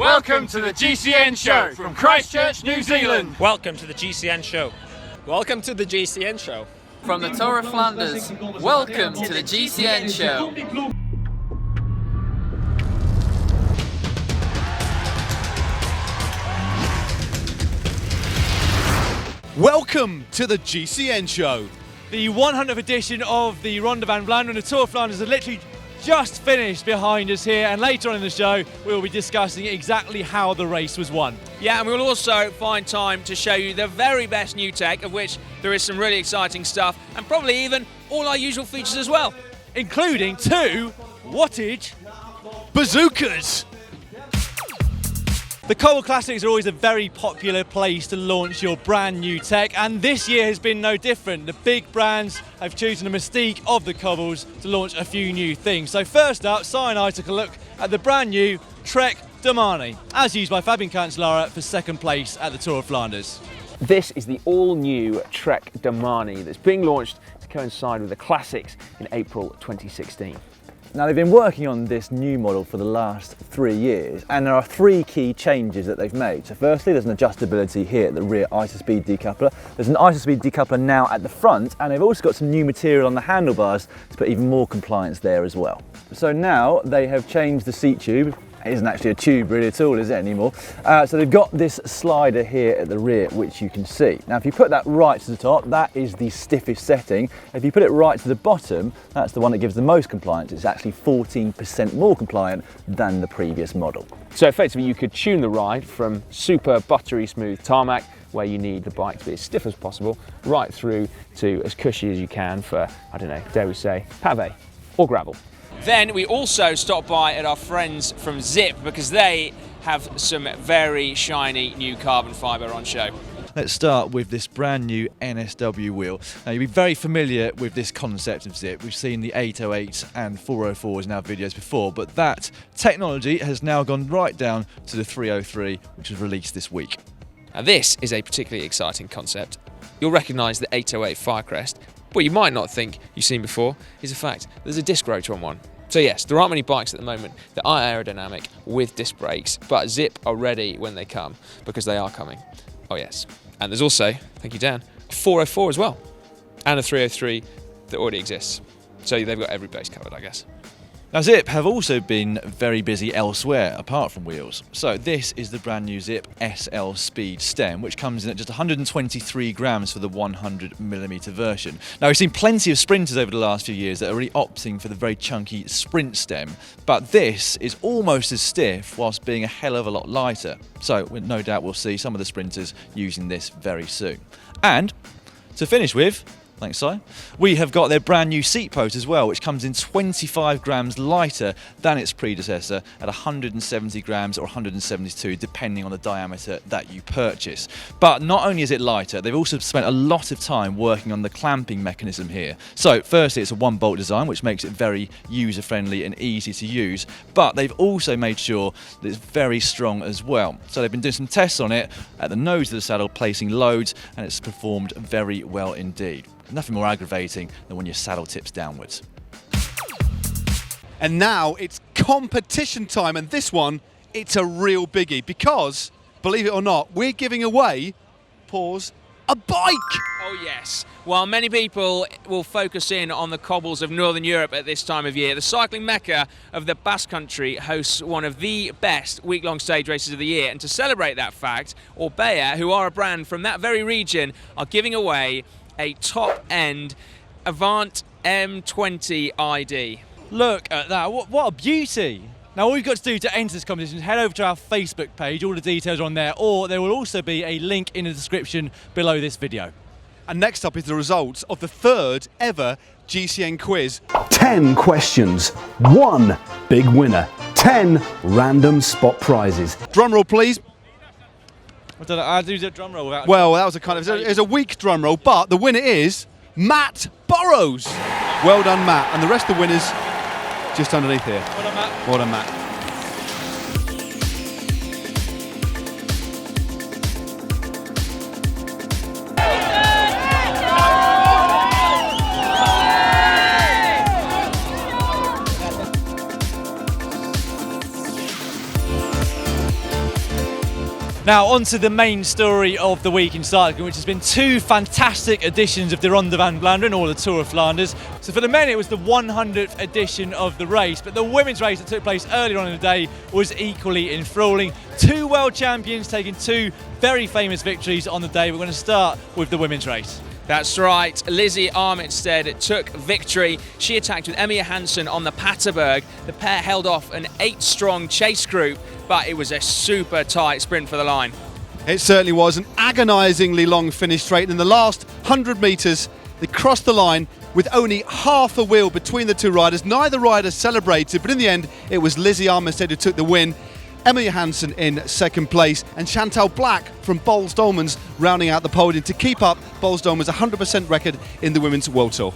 Welcome to the GCN Show from Christchurch, New Zealand. Welcome to the GCN Show. Welcome to the GCN Show. From the Tour of Flanders, welcome to the GCN Show. Welcome to the GCN Show. The 100th edition of the Ronde van Vlaanderen and the Tour of Flanders has literally just finished behind us here, and later on in the show we will be discussing exactly how the race was won. Yeah, and we'll also find time to show you the very best new tech, of which there is some really exciting stuff, and probably even all our usual features as well. Including 2 wattage bazookas. The Cobble Classics are always a very popular place to launch your brand new tech, and this year has been no different. The big brands have chosen the mystique of the cobbles to launch a few new things. So first up, Si and I took a look at the brand new Trek Domani, as used by Fabian Cancellara for second place at the Tour of Flanders. This is the all-new Trek Domani that's being launched to coincide with the Classics in April 2016. Now, they've been working on this new model for the last 3 years, and there are 3 key changes that they've made. So firstly, there's an adjustability here at the rear ISO-speed decoupler. There's an ISO-speed decoupler now at the front, and they've also got some new material on the handlebars to put even more compliance there as well. So now they have changed the seat tube. It isn't actually a tube really at all, is it anymore? So they've got this slider here at the rear, which you can see. Now, if you put that right to the top, that is the stiffest setting. If you put it right to the bottom, that's the one that gives the most compliance. It's actually 14% more compliant than the previous model. So effectively, you could tune the ride from super buttery smooth tarmac, where you need the bike to be as stiff as possible, right through to as cushy as you can for, I don't know, dare we say, pavé or gravel. Then we also stopped by at our friends from Zipp, because they have some very shiny new carbon fibre on show. Let's start with this brand new NSW wheel. Now, you'll be very familiar with this concept of Zipp. We've seen the 808 and 404s in our videos before, but that technology has now gone right down to the 303, which was released this week. Now, this is a particularly exciting concept. You'll recognise the 808 Firecrest. What you might not think you've seen before is the fact there's a disc rotor on one. So yes, there aren't many bikes at the moment that are aerodynamic with disc brakes, but Zipp are ready when they come, because they are coming. Oh yes. And there's also, thank you Dan, a 404 as well, and a 303 that already exists. So they've got every base covered, I guess. Now, Zipp have also been very busy elsewhere apart from wheels. So this is the brand new Zipp SL Speed stem, which comes in at just 123 grams for the 100mm version. Now, we've seen plenty of sprinters over the last few years that are really opting for the very chunky sprint stem, but this is almost as stiff whilst being a hell of a lot lighter. So no doubt we'll see some of the sprinters using this very soon. And to finish with, thanks, Si, we have got their brand new seat post as well, which comes in 25 grams lighter than its predecessor at 170 grams or 172, depending on the diameter that you purchase. But not only is it lighter, they've also spent a lot of time working on the clamping mechanism here. So firstly, it's a 1-bolt design, which makes it very user-friendly and easy to use, but they've also made sure that it's very strong as well. So they've been doing some tests on it at the nose of the saddle, placing loads, and it's performed very well indeed. Nothing more aggravating than when your saddle tips downwards. And now it's competition time, and this one, it's a real biggie because, believe it or not, we're giving away, pause, a bike! Oh yes. While many people will focus in on the cobbles of Northern Europe at this time of year, the cycling mecca of the Basque Country hosts one of the best week-long stage races of the year. And to celebrate that fact, Orbea, who are a brand from that very region, are giving away a top-end Avant M20 ID. Look at that, what a beauty! Now, all you've got to do to enter this competition is head over to our Facebook page, all the details are on there, or there will also be a link in the description below this video. And next up is the results of the 3rd ever GCN Quiz. 10 questions, 1 big winner, 10 random spot prizes. Drum roll, please. I don't know, I'll do the drum roll without... Well, that was it was a weak drum roll, but the winner is Matt Burrows. Well done, Matt. And the rest of the winners just underneath here. Well done, Matt. Well done, Matt. Now on to the main story of the week in cycling, which has been 2 fantastic editions of the Ronde van Vlaanderen, or the Tour of Flanders. So for the men it was the 100th edition of the race, but the women's race that took place earlier on in the day was equally enthralling. 2 world champions taking 2 very famous victories on the day. We're going to start with the women's race. That's right, Lizzie Armitstead took victory. She attacked with Emma Johansson on the Paterberg. The pair held off an 8-strong chase group, but it was a super tight sprint for the line. It certainly was an agonisingly long finish straight. In the last 100 metres, they crossed the line with only half a wheel between the 2 riders. Neither rider celebrated, but in the end, it was Lizzie Armitstead who took the win. Emma Johansson in 2nd place, and Chantal Black from Boels Dolmans rounding out the podium to keep up Boels Dolmans' 100% record in the Women's World Tour.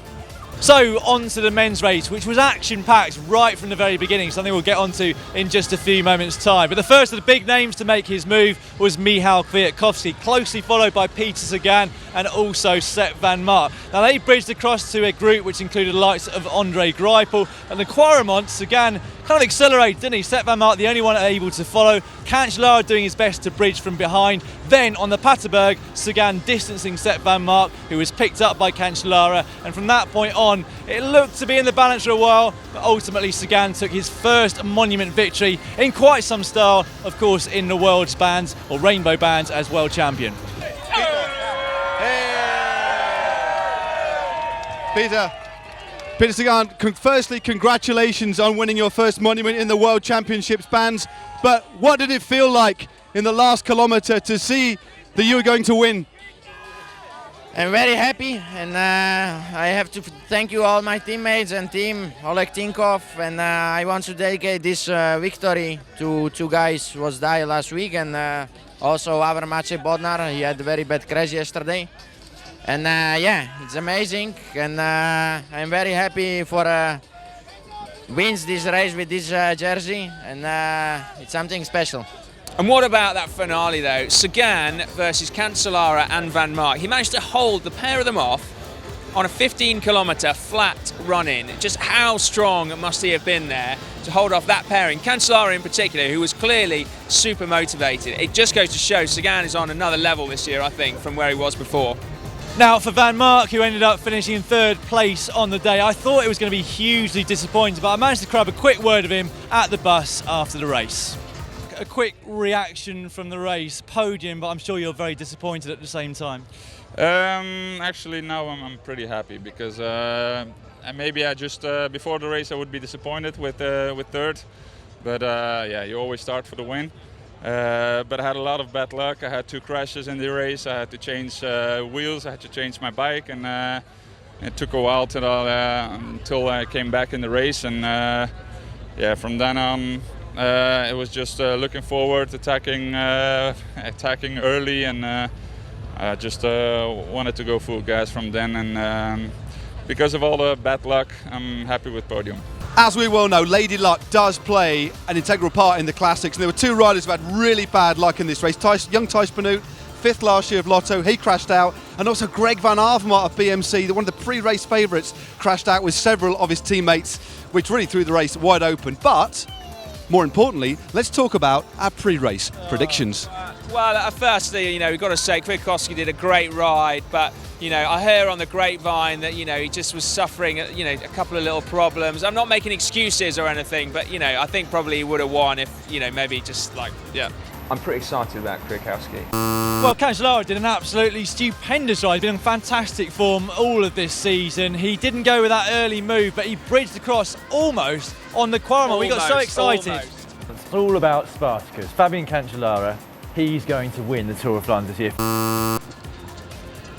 So on to the men's race, which was action-packed right from the very beginning, something we'll get onto in just a few moments' time. But the first of the big names to make his move was Michal Kwiatkowski, closely followed by Peter Sagan and also Sepp van Mark. Now they bridged across to a group which included the likes of Andre Greipel and the Quaremont. Sagan kind of accelerated, didn't he? Sepp van Mark the only one able to follow. Cancellara doing his best to bridge from behind. Then on the Paterberg, Sagan distancing Sepp van Mark, who was picked up by Cancellara, and from that point on, it looked to be in the balance for a while, but ultimately Sagan took his first monument victory in quite some style, of course in the world's bands, or rainbow bands, as world champion. Peter Sagan, firstly, congratulations on winning your first monument in the World Championships bands. But what did it feel like in the last kilometre to see that you were going to win? I'm very happy, and I have to thank you all my teammates and team, Oleg Tinkov, and I want to dedicate this victory to 2 guys who was died last week, and also our Maciej Bodnar. He had a very bad crash yesterday. And yeah, it's amazing, and I'm very happy for wins this race with this jersey, and it's something special. And what about that finale though? Sagan versus Cancellara and Van Mark. He managed to hold the pair of them off on a 15-kilometre flat run-in. Just how strong must he have been there to hold off that pairing? Cancellara in particular, who was clearly super motivated. It just goes to show Sagan is on another level this year, I think, from where he was before. Now for Van Mark, who ended up finishing in 3rd place on the day, I thought it was going to be hugely disappointing, but I managed to grab a quick word of him at the bus after the race. A quick reaction from the race, podium, but I'm sure you're very disappointed at the same time. Actually, now I'm pretty happy because maybe I just before the race I would be disappointed with 3rd, but yeah, you always start for the win. But I had a lot of bad luck. I had 2 crashes in the race. I had to change wheels. I had to change my bike, and it took a while until I came back in the race. And yeah, from then on, it was just looking forward, attacking early, and I just wanted to go full gas from then. And because of all the bad luck, I'm happy with podium. As we well know, Lady Luck does play an integral part in the classics, and there were 2 riders who had really bad luck in this race. Young Thijs Benoot, 5th last year of Lotto, he crashed out, and also Greg van Avermaet of BMC, one of the pre-race favourites, crashed out with several of his teammates, which really threw the race wide open. But more importantly, let's talk about our pre-race predictions. Well, firstly, we've got to say Kwiatkowski did a great ride, but I hear on the grapevine that he just was suffering a couple of little problems. I'm not making excuses or anything, but I think probably he would have won if maybe just I'm pretty excited about Kwiatkowski. Well, Cancellara did an absolutely stupendous ride. He's been in fantastic form all of this season. He didn't go with that early move, but he bridged across almost on the Quaremont. We got so excited. Almost. It's all about Spartacus. Fabian Cancellara, he's going to win the Tour of Flanders this year.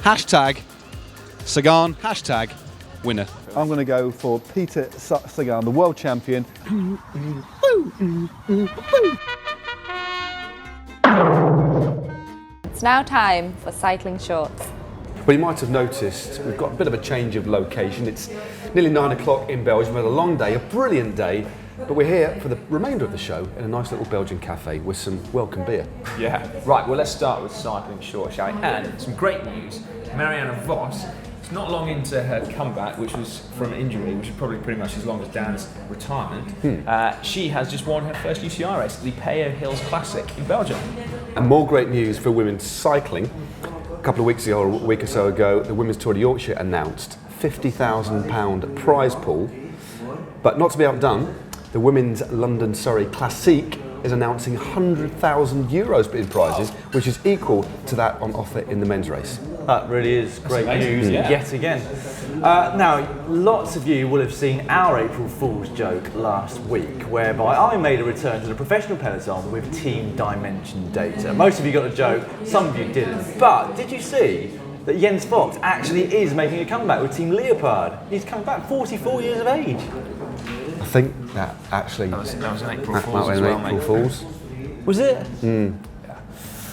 Hashtag Sagan, hashtag winner. I'm going to go for Peter Sagan, the world champion. It's now time for cycling shorts. Well, you might have noticed we've got a bit of a change of location. It's nearly 9 o'clock in Belgium. We've had a long day, a brilliant day, but we're here for the remainder of the show in a nice little Belgian cafe with some welcome beer. Yeah. Right, well, let's start with cycling short, shall we? And some great news. Marianne Vos is not long into her comeback, which was from injury, which is probably pretty much as long as Dan's retirement. She has just won her first UCI race, the Peyo Hills Classic in Belgium. And more great news for women's cycling. A couple of weeks ago, or a week or so ago, the Women's Tour de Yorkshire announced £50,000 prize pool. But not to be outdone, the Women's London Surrey Classique is announcing €100,000 in prizes, which is equal to that on offer in the men's race. That really is great news yet again. Now, lots of you will have seen our April Fool's joke last week, whereby I made a return to the professional peloton with team dimension data. Most of you got the joke, some of you didn't. But did you see that Jens Vogt actually is making a comeback with Team Leopard? He's coming back 44 years of age. I think that actually That was an April Fool's might as be an well, April mate. Fool's. Was it?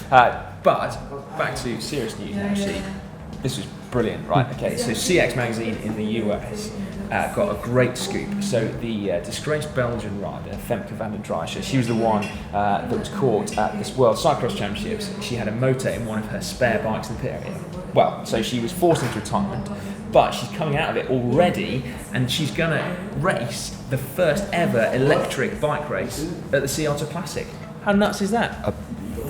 But back to serious news, actually. This was brilliant, right? Okay, so CX Magazine in the US got a great scoop. So the disgraced Belgian rider, Femke van der Driesch, she was the one that was caught at this World Cyclocross Championships. She had a motor in one of her spare bikes in the pit area. Well, so she was forced into retirement, but she's coming out of it already, and she's going to race the first ever electric bike race at the Sea Otter Classic. How nuts is that? I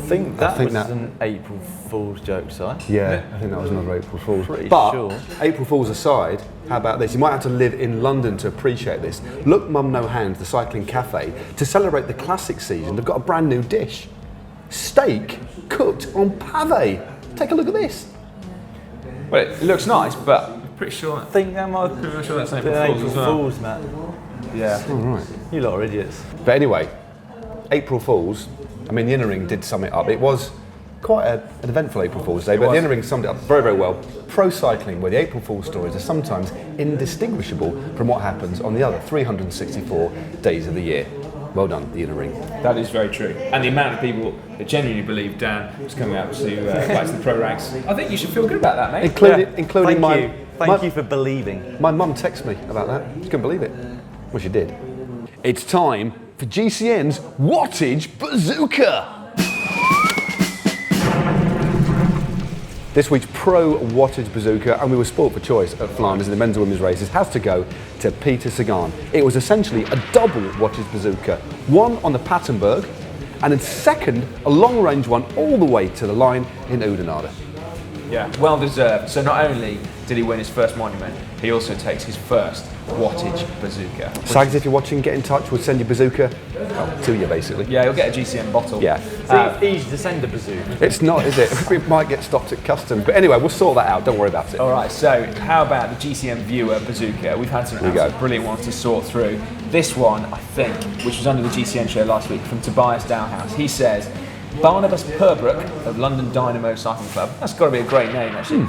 think that was an April Fool's joke, Si. Yeah, I think that was another April Fool's. Pretty but sure. April Fool's aside, how about this? You might have to live in London to appreciate this. Look Mum No Hand, the cycling cafe, to celebrate the classic season, they've got a brand new dish. Steak cooked on pavé. Take a look at this. Well, it looks nice, but I'm pretty sure. I think that might Pretty sure that's be April Fool's April as well. Fool's, Matt. Yeah. All right. You lot are idiots. But anyway, April Fool's, I mean, the Inner Ring did sum it up. It was quite an eventful April Fool's Day, but the Inner Ring summed it up very, very well. Pro cycling, where the April Fool's stories are sometimes indistinguishable from what happens on the other 364 days of the year. Well done, the Inner Ring. That is very true. And the amount of people that genuinely believe Dan was coming out to back to the pro ranks, I think you should feel good about that, mate. Including Thank you for believing. My mum texted me about that. She couldn't believe it. Well, she did. It's time for GCN's Wattage Bazooka. This week's Pro Wattage Bazooka, and we were sport for choice at Flanders in the men's and women's races, has to go to Peter Sagan. It was essentially a double Wattage Bazooka, one on the Patenberg, and then second, a long-range one all the way to the line in Oudenaarde. Yeah, well deserved. So not only did he win his first monument, he also takes his first Wattage Bazooka. Sags, if you're watching, get in touch. We'll send you bazooka to you, basically. Yeah, you'll get a GCN bottle. Yeah. It's easy to send a bazooka. It's not, is it? We might get stopped at customs. But anyway, we'll sort that out. Don't worry about it. All right, so how about the GCN Viewer Bazooka? We've had some absolutely brilliant ones to sort through. This one, I think, which was under the GCN show last week, from Tobias Dowhouse. He says, Barnabas Purbrook of London Dynamo Cycling Club, that's got to be a great name actually,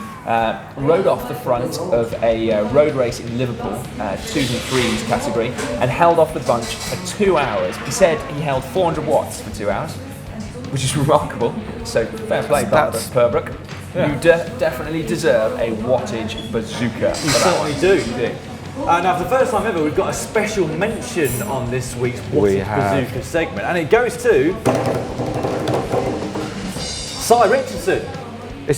rode off the front of a road race in Liverpool, 2s and 3s category, and held off the bunch for 2 hours. He said he held 400 watts for 2 hours, which is remarkable. So fair play, Barnabas Purbrook. Yeah. You definitely deserve a Wattage Bazooka. You certainly do. Now, for the first time ever, we've got a special mention on this week's Wattage Bazooka segment, and it goes to Zhi Richardson.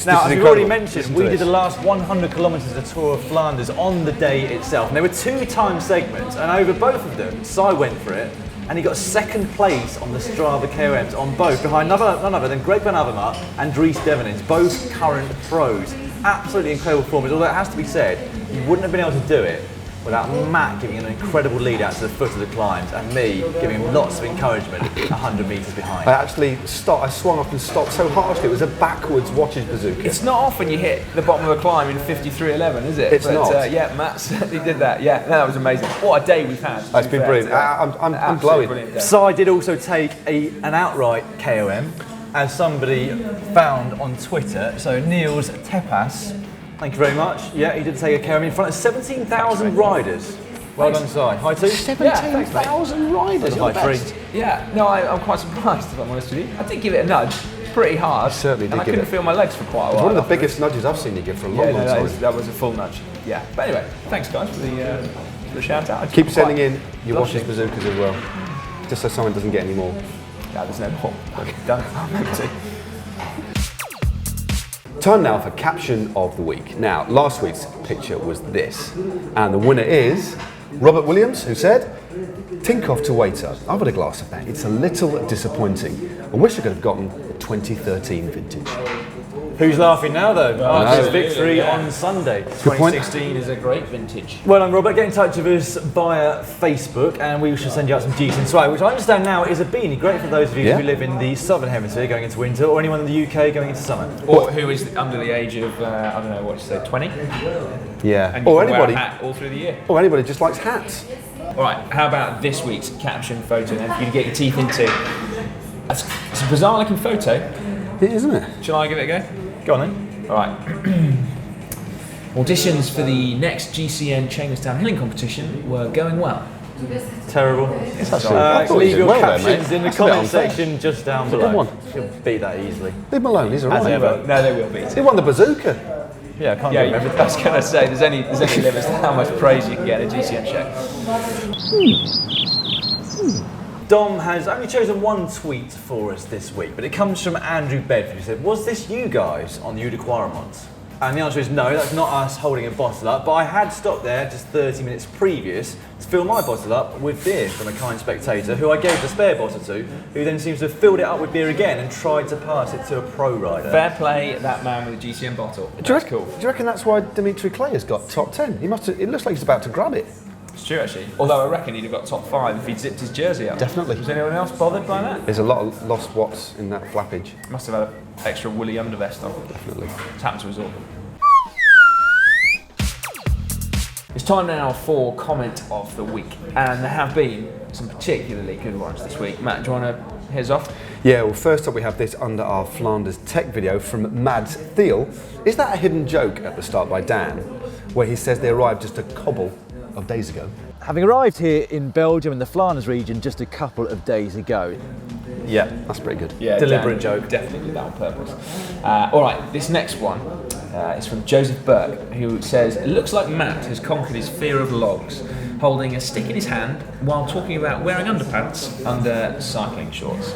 Now, as we already mentioned, we did the last 100 kilometres of the Tour of Flanders on the day itself. And there were 2 time segments, and over both of them, Zhi went for it, and he got second place on the Strava KOMs on both, behind none other than Greg Van Avermaet and Dries Devenins, both current pros. Absolutely incredible performance, although it has to be said, you wouldn't have been able to do it without Matt giving an incredible lead out to the foot of the climbs and me giving him lots of encouragement 100 metres behind. I actually stopped, I swung off and stopped so harshly, it was a backwards Wattage Bazooka. It's not often you hit the bottom of a climb in 53.11, is it? It's not. Yeah, Matt certainly did that. Yeah, no, that was amazing. What a day we've had. It's been brilliant. I'm blowing. Zhi did also take an outright KOM, as somebody found on Twitter. So Niels Tepas, thank you very much. Yeah, he did take a KOM in front of 17,000 riders. Well done, Zhi. Hi, too. 17,000 riders. Hi, three. Yeah, no, I'm quite surprised, if I'm honest with you. I did give it a nudge, pretty hard. Certainly did. And I couldn't feel my legs for quite a while. It's one of the biggest nudges I've seen you give for a long, long time. That was a full nudge. Yeah. But anyway, thanks guys for the shout out. Keep sending in your Wattage Bazookas as well, just so someone doesn't get any more. Yeah, there's no more. Okay, done. I'm empty. Time now for caption of the week. Now, last week's picture was this, and the winner is Robert Williams, who said, Tinkoff to waiter. I've had a glass of that. It's a little disappointing. I wish I could have gotten a 2013 vintage. Who's laughing now, though? Arthus' victory on Sunday. 2016 is a great vintage. Well done, Robert. Get in touch with us via Facebook and we shall send you out some GCN swag, which I understand now is a beanie. Great for those of you who live in the southern hemisphere going into winter, or anyone in the UK going into summer. Or who is under the age of, I don't know, what you say, 20? Yeah. And you Or can anybody. wear a hat all through the year. Or anybody just likes hats. All right, how about this week's caption photo then, for you to get your teeth into? It's a bizarre looking photo. It is, isn't it? Shall I give it a go? Go on then. All right. Auditions for the next GCN Chainless Downhilling competition were going well. Terrible. It's actually, leave your well captions there, in the That's a bit comment unfair. section just down Good below. one. She'll beat that easily. Leave him alone, he's alright. No, they will beat He it. won the bazooka. Yeah, I can't Yeah, give him everything. I was going to say, there's only limits to how much praise you can get at a GCN show. Dom has only chosen one tweet for us this week, but it comes from Andrew Bedford, who said, "Was this you guys on the Eau de Quaremont?" And the answer is no, that's not us holding a bottle up, but I had stopped there just 30 minutes previous to fill my bottle up with beer from a kind spectator who I gave the spare bottle to, who then seems to have filled it up with beer again and tried to pass it to a pro rider. Fair play, that man with a GCN bottle. That's cool. Do you reckon that's why Dimitri Clay has got top 10? He must have, it looks like he's about to grab it. It's true, actually. Although I reckon he'd have got top 5 if he'd zipped his jersey up. Definitely. Was anyone else bothered by that? There's a lot of lost watts in that flappage. Must have had an extra woolly undervest on. Definitely. It's happened to us all. It's time now for comment of the week, and there have been some particularly good ones this week. Matt, do you want to hit us off? Yeah, well, first up we have this under our Flanders Tech video from Mads Thiel. Is that a hidden joke at the start by Dan, where he says they arrived just a cobble of days ago? Having arrived here in Belgium in the Flanders region just a couple of days ago. Yeah, that's pretty good. Yeah, Deliberate Dan joke. Definitely did that on purpose. All right, this next one is from Joseph Burke, who says, "It looks like Matt has conquered his fear of logs, holding a stick in his hand while talking about wearing underpants under cycling shorts."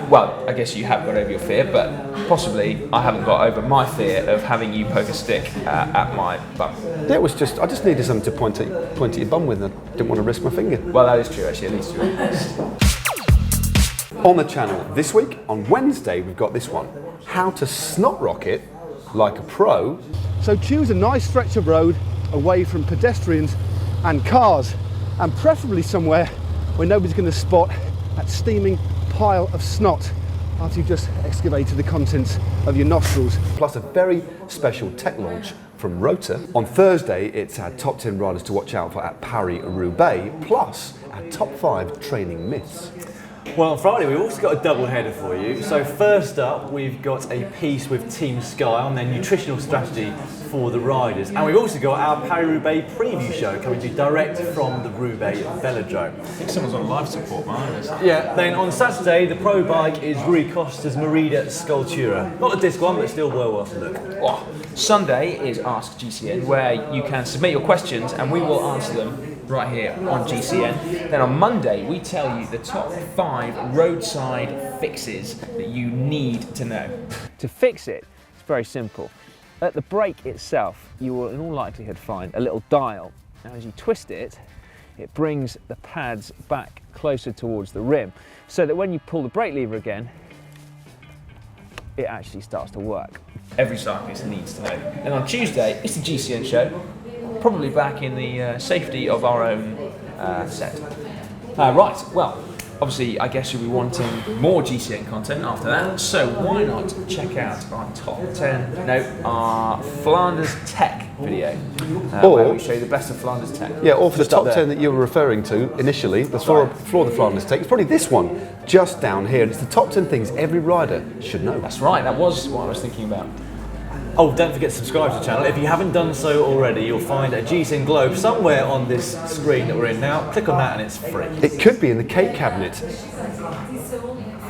Well, I guess you have got over your fear, but possibly I haven't got over my fear of having you poke a stick at my bum. Yeah, it was just, I just needed something to point at your bum with, and I didn't want to risk my finger. Well, that is true, actually, at least you're honest. On the channel this week, on Wednesday, we've got this one. How to snot rocket like a pro. So choose a nice stretch of road away from pedestrians and cars, and preferably somewhere where nobody's going to spot that steaming pile of snot after you've just excavated the contents of your nostrils. Plus a very special tech launch from Rota. On Thursday, it's our top 10 riders to watch out for at Paris-Roubaix, plus our top 5 training myths. Well, on Friday we've also got a double header for you. So first up, we've got a piece with Team Sky on their nutritional strategy for the riders. And we've also got our Paris-Roubaix preview show coming to you direct from the Roubaix Velodrome. I think someone's on live support, man. Yeah, then on Saturday, the pro bike is Rui Costa's Merida Sculptura. Not a disc one, but still well worth a look. Oh, Sunday is Ask GCN, where you can submit your questions and we will answer them right here on GCN. Then on Monday, we tell you the top 5 roadside fixes that you need to know. To fix it, it's very simple. At the brake itself, you will in all likelihood find a little dial. Now as you twist it, it brings the pads back closer towards the rim, so that when you pull the brake lever again, it actually starts to work. Every cyclist needs to know. And on Tuesday, it's the GCN show, probably back in the safety of our own set. Right, well, obviously I guess you'll be wanting more GCN content after that, so why not check out our top 10, our Flanders Tech video, where we show you the best of Flanders Tech. Yeah, or for the top 10 that you were referring to initially, the floor of the Flanders Tech, it's probably this one, just down here. It's the top 10 things every rider should know. That's right, that was what I was thinking about. Oh, don't forget to subscribe to the channel. If you haven't done so already, you'll find a GCN globe somewhere on this screen that we're in now. Click on that and it's free. It could be in the cake cabinet